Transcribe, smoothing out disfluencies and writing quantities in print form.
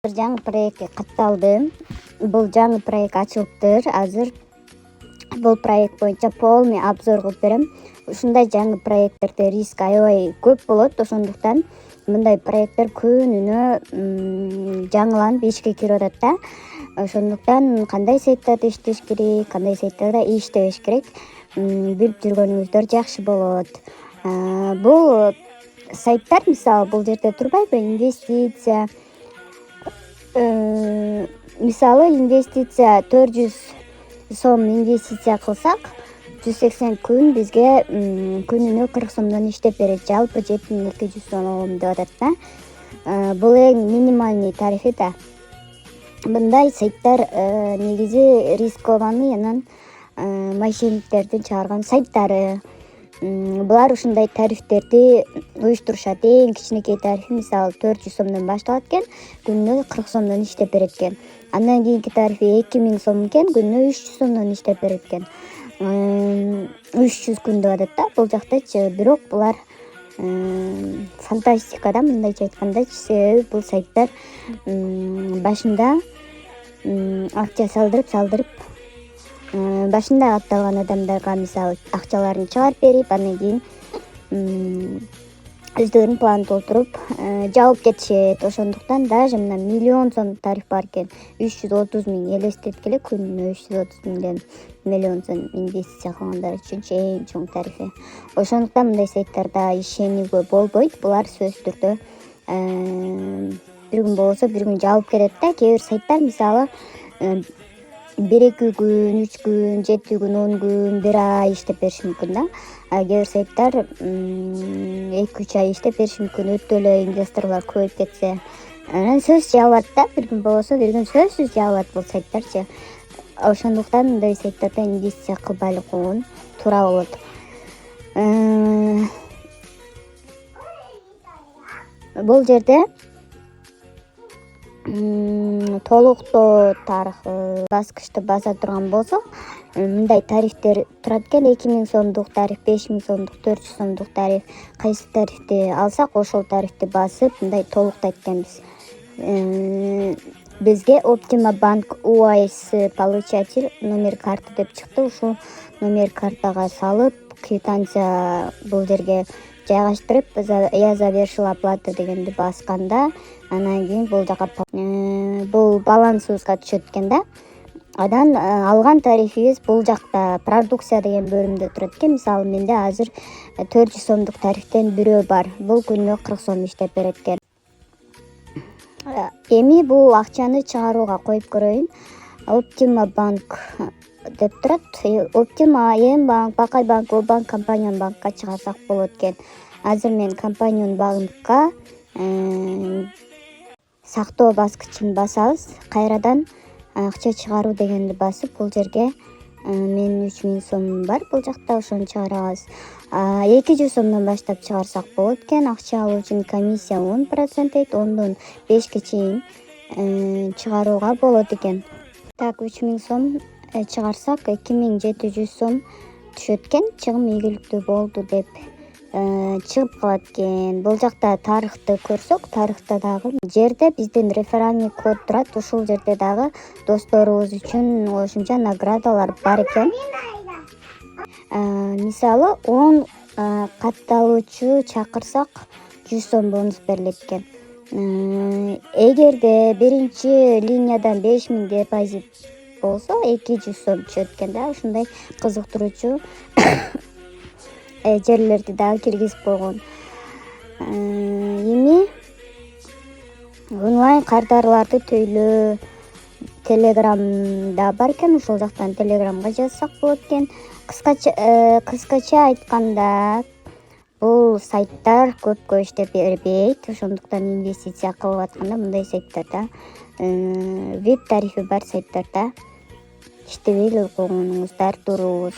Жаңы проектке катталдым. Бул жаңы проект ачылыптыр. Азыр бул проект боюнча полный обзор кылып берем. Ушундай жаңы проекттерде риск аябай көп болот. Ошондуктан мындай проекттер күнүнө жаңыланып ишке кирип атат да. Ошондуктан кандай сайттарда иштеш керек, кандай сайттарда иштебеш керек билип жүргөнүңүздөр жакшы болот. Бул сайттар мисалы бул жерде турбайбы? Инвестиция мисалы инвестиция 400 сом инвестиция кылсак 180 күн бизге күнүнө 40 сомдон иштеп берет. Жалпы 7200 сом алам деп атат да. Бул эң минимальный тарифи да. Мындай сайттар негизи рискованный, анан мошенниктердин чыгарган сайттары. Булар ушундай тарифтерди уюштурушат. Эң кичинекей тарифи мисалы 400 сомдон башталат экен, күнүнө 40 сомдон иштеп берет экен. Андан кийинки тарифи 2000 сом экен, күнүнө 300 сомдон иштеп берет экен. 300 күн деп атат да бул жактачы. Бирок булар фантастика да, мындайча айткандачы. Себеби бул сайттар башында акча салдырып башында катталган адамдарга мисалы акчаларын чыгарып берип, андан кийин өздөрүнүн планын толтуруп жабып кетишет. Ошондуктан даже мына 1 миллион сом тариф бар экен. 330 миң элестеткиле, күнүнө 330 миңден 1 миллион сом инвестиция кылгандар үчүнчү эң чоң тарифи. Ошондуктан мындай сайттарда ишенүүгө болбойт. Булар сөзсүз түрдө бир күн болсо бир күн жабып кетет да. Кээ бир сайттар мисалы 1-2 күн, 3 күн, 7 күн, 10 күн, 1 ай иштеп бериши мүмкүн да. Кээ бир сайттар 2-3 ай иштеп бериши мүмкүн. Өтө эле инвесторлор көбөйүп кетсе. Анан сөзсүз жабылат да. Бир күн болсо бир күн сөзсүз жабылат бул сайттарчы. Ошондуктан мындай сайттарда инвестиция кылбай эле койгон туура болот. Бул жерде толуктоо тарыхы баскычты баса турган болсок, мындай тарифтер турат экен. 2000 сомдук тариф, 5000 сомдук, 400 сомдук тариф. Кайсы тарифти алсак ошол тарифти басып мындай толуктайт экенбиз. Бизге Optima Bank UIS получатель номер карты деп чыкты. Ушул номер картага салып, квитанция бул жерге жайгаштырып, я завершил оплату дегенди басканда, анан кийин бул жака бул балансыбызга түшөт экен да. Андан алган тарифибиз бул жакта продукция деген бөлүмдө турат экен. Мисалы менде азыр 400 сомдук тарифтен бирөө бар. Бул күнүнө 40 сом иштеп берет экен. Эми бул акчаны чыгарууга коюп көрөйүн. Optima Bank деп турат. Optima, М-банк, Бакай банк, О-банк, Компанион банкка чыгарсак болот экен. Азыр мен Компанион банкка сактоо баскычын басабыз. Кайрадан акча чыгаруу дегенди басып, бул жерге менин 3000 сомум бар бул жакта, ошону чыгарабыз. 200 сомдон баштап чыгарсак болот экен. Акча алуучунун комиссия 10% дейт, 10дон 5ке чейин чыгарууга болот экен. Так, 3000 сом чыгарсак 2700 сом түшөт экен. Чыгым ийгиликтүү болду деп чыгып калат экен. Бул жакта тарыхты көрсөк, тарыхта дагы жерде биздин реферальный код турат. Ушул жерде дагы досторубуз үчүн кошумча наградалар бар экен. Мисалы 10 катталуучу чакырсак 100 сом бонус берилет экен. Эгерде биринчи линиядан 5000 депозит болсо 200 сом түшөт экен да. Ушундай кызыктыруучу жерлерди дагы киргизип койгон. Эми онлайн кардарларды төйлөө Телеграмда бар экен. Ошол жактан Телеграмга жазсак болот экен. Кыскача айтканда, бул сайттар көпкө иштеп бербейт. Ошондуктан инвестиция кылып атканда мындай сайттарда VIP тарифи бар сайттарда иштебей эле койгонуңуздар дурус.